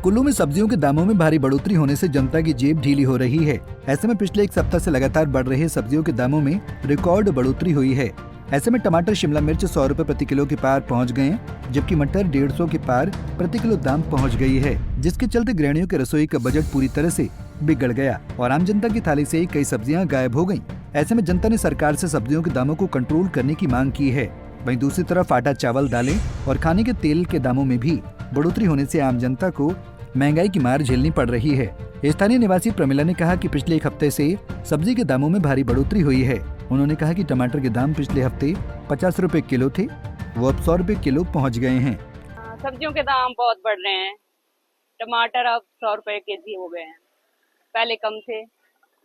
कुल्लू में सब्जियों के दामों में भारी बढ़ोतरी होने से जनता की जेब ढीली हो रही है। ऐसे में पिछले एक सप्ताह से लगातार बढ़ रहे सब्जियों के दामों में रिकॉर्ड बढ़ोतरी हुई है। ऐसे में टमाटर शिमला मिर्च 100 रुपए प्रति किलो के पार पहुंच गए हैं, जबकि मटर 150 के पार प्रति किलो दाम पहुंच गई है, जिसके चलते गृहिणियों के रसोई का बजट पूरी तरह से बिगड़ गया और आम जनता की थाली से ही कई सब्जियां गायब हो गयी। ऐसे में जनता ने सरकार से सब्जियों के दामों को कंट्रोल करने की मांग की है। वहीं दूसरी तरफ आटा, चावल, दालें और खाने के तेल के दामों में भी बढ़ोतरी होने से आम जनता को महंगाई की मार झेलनी पड़ रही है। स्थानीय निवासी प्रमिला ने कहा कि पिछले एक हफ्ते से सब्जी के दामों में भारी बढ़ोतरी हुई है। उन्होंने कहा कि टमाटर के दाम पिछले हफ्ते 50 रुपए किलो थे, वो अब 100 रुपए किलो पहुंच गए हैं। सब्जियों के दाम बहुत बढ़ रहे हैं। टमाटर अब 100 रुपए केजी हो गए हैं, पहले कम थे।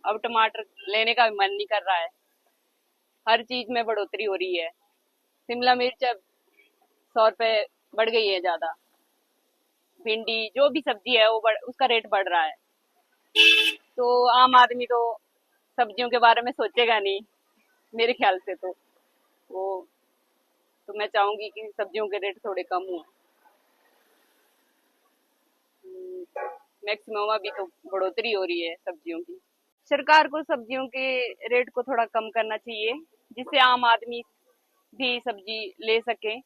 अब टमाटर लेने का भी मन नहीं कर रहा है। हर चीज में बढ़ोतरी हो रही है। शिमला मिर्च अब 100 रुपए बढ़ गई है ज्यादा। भिंडी जो भी सब्जी है वो उसका रेट बढ़ रहा है। तो आम आदमी तो सब्जियों के बारे में सोचेगा नहीं मेरे ख्याल से। तो मैं चाहूंगी कि सब्जियों के रेट थोड़े कम हो। मैक्सिमम अभी तो बढ़ोतरी हो रही है सब्जियों की। सरकार को सब्जियों के रेट को थोड़ा कम करना चाहिए, जिससे आम आदमी भी सब्जी ले सके।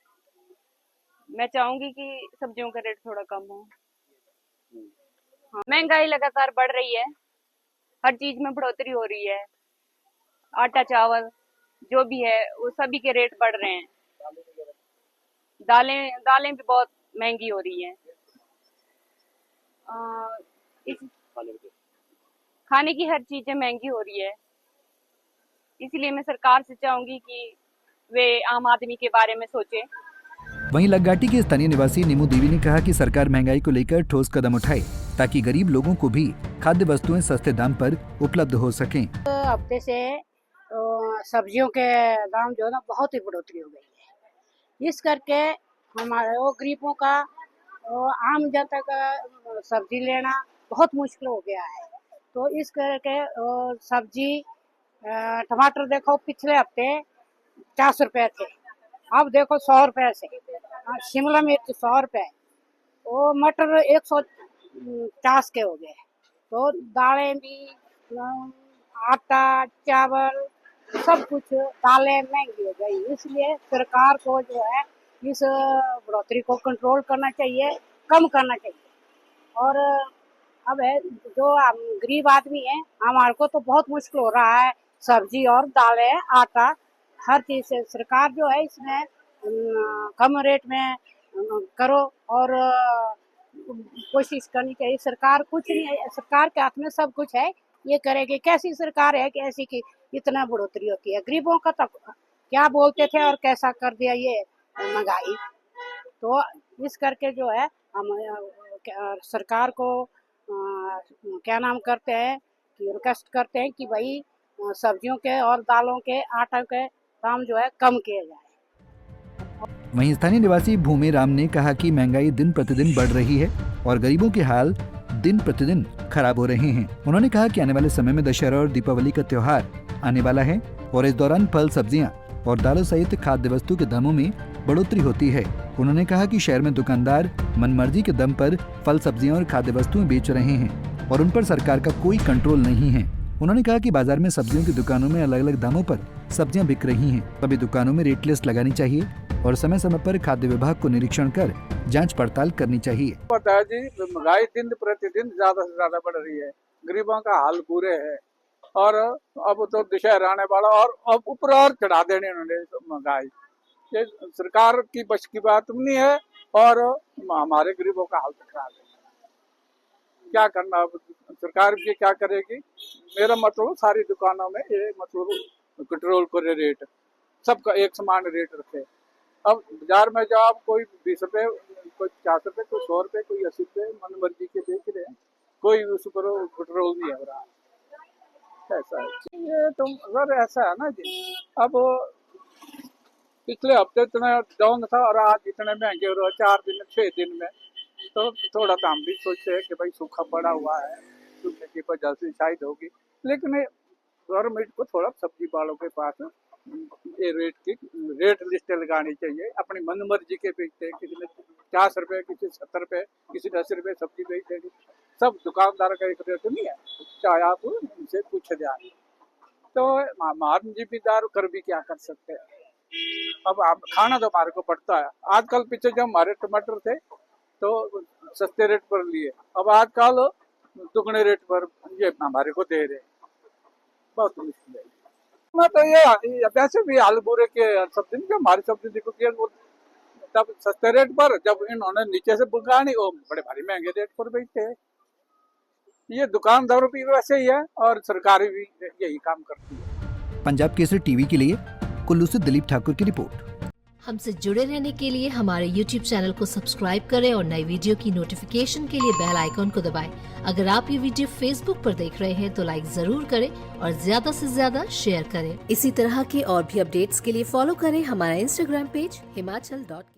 मैं चाहूंगी कि सब्जियों का रेट थोड़ा कम हो। हाँ, महंगाई लगातार बढ़ रही है। हर चीज में बढ़ोतरी हो रही है। आटा, चावल जो भी है वो सभी के रेट बढ़ रहे हैं। दालें भी बहुत महंगी हो रही हैं। इस खाने की हर चीजें महंगी हो रही है। इसलिए मैं सरकार से चाहूंगी कि वे आम आदमी के बारे में सोचे। वहीं लगघाटी के स्थानीय निवासी नीमू देवी ने कहा कि सरकार महंगाई को लेकर ठोस कदम उठाए, ताकि गरीब लोगों को भी खाद्य वस्तुएं सस्ते दाम पर उपलब्ध हो सकें। हफ्ते से सब्जियों के दाम जो है ना बहुत ही बढ़ोतरी हो गई है। इस करके हमारे वो गरीबों का आम जनता का सब्जी लेना बहुत मुश्किल हो गया है। तो इस करके सब्जी टमाटर देखो पिछले हफ्ते 50 रुपए थे, अब देखो 100 रुपए से। शिमला मिर्च 100 रुपए, वो मटर 150 के हो गए। तो दालें भी, आटा, चावल, सब कुछ दालें महंगी हो गई। इसलिए सरकार को जो है इस बढ़ोतरी को कंट्रोल करना चाहिए, कम करना चाहिए। और अब है जो गरीब आदमी है, हमारे को तो बहुत मुश्किल हो रहा है। सब्जी और दालें, आटा, हर चीज से सरकार जो है इसमें कम रेट में करो और कोशिश करनी चाहिए। सरकार कुछ नहीं है, सरकार के हाथ में सब कुछ है। ये करेगी। कैसी सरकार है कि ऐसी की इतना बढ़ोतरी होती है। गरीबों का तो क्या बोलते थे और कैसा कर दिया ये महंगाई। तो इस करके जो है हम सरकार को क्या नाम करते हैं कि रिक्वेस्ट करते हैं कि भाई सब्जियों के और दालों के, आटा के दाम जो है कम किए जाए। वहीं स्थानीय निवासी भूमि राम ने कहा कि महंगाई दिन प्रतिदिन बढ़ रही है और गरीबों के हाल दिन प्रतिदिन खराब हो रहे हैं। उन्होंने कहा कि आने वाले समय में दशहरा और दीपावली का त्योहार आने वाला है और इस दौरान फल, सब्जियां और दालों सहित खाद्य वस्तु के दामों में बढ़ोतरी होती है। उन्होंने कहा कि शहर में दुकानदार मनमर्जी के दम पर फल, सब्जियां और खाद्य वस्तुएं बेच रहे हैं और उन पर सरकार का कोई कंट्रोल नहीं है। उन्होंने कहा कि बाजार में सब्जियों की दुकानों में अलग अलग दामों पर सब्जियां बिक रही हैं। सभी दुकानों में रेट लिस्ट लगानी चाहिए और समय समय पर खाद्य विभाग को निरीक्षण कर जांच पड़ताल करनी चाहिए। पता है जी, महंगाई दिन प्रतिदिन ज्यादा से ज्यादा बढ़ रही है। गरीबों का हाल बुरे है और अब तो दशहरा आने वाला और अब ऊपर और चढ़ा देने उन्होंने महंगाई। ये सरकार की बस की बात नहीं है और हमारे गरीबों का हाल खराब है। क्या करना, अब सरकार भी क्या करेगी। मेरा मतलब सारी दुकानों में ये मतलब कंट्रोल करे, रेट सबका एक समान रेट रखे। अब बाजार में जाओ, कोई 20 रुपए, कोई 50 रुपए, कोई 100 रुपए, कोई 80 रुपए मन मर्जी के बेच रहे हैं। कोई उस पर कंट्रोल नहीं हो रहा। ऐसा है ये तो अगर ऐसा है ना जी। अब पिछले हफ्ते इतना डाउन था और आज इतने महंगे हो रहे 4 दिन 6 दिन में। तो थोड़ा तो हम भी सोचते हैं कि भाई सूखा पड़ा हुआ है, सूखे की वजह से शायद होगी। लेकिन गवर्नमेंट को थोड़ा सब्जी वालों के पास ये रेट लिस्ट लगानी चाहिए। अपनी मन मर्जी के बेचते हैं, किसी ने 50 रुपए, किसी 70 रुपए, किसी 10 रुपए सब्जी बेच देगी। सब दुकानदार का एक रेट नहीं है, चाहे आप उनसे पूछे जाए। तो हमारे जिम्मेदार कर भी क्या कर सकते हैं। अब आप खाना तो हमारे को पड़ता है। आजकल पीछे जब हमारे टमाटर थे तो सस्ते रेट पर लिए, अब आजकल दुगने रेट पर ये हमारे को दे रहे, बहुत मुश्किल है। मैं तो ये वैसे भी आलू बुरे के सब्जी नहीं, हमारी सब्जी देखो कि वो तब सस्ते रेट पर, जब इन्होंने नीचे से बुगानी वो बड़े भारी महंगे रेट पर बेचते हैं। ये दुकानदारों भी वैसे ही है और सरकारी भी यही काम करती है। पंजाब केसरी टीवी के लिए कुल्लू से दिलीप ठाकुर की रिपोर्ट। हमसे जुड़े रहने के लिए हमारे YouTube चैनल को सब्सक्राइब करें और नई वीडियो की नोटिफिकेशन के लिए बेल आइकॉन को दबाएं। अगर आप ये वीडियो Facebook पर देख रहे हैं तो लाइक जरूर करें और ज्यादा से ज्यादा शेयर करें। इसी तरह के और भी अपडेट्स के लिए फॉलो करें हमारा Instagram पेज himachal.ke।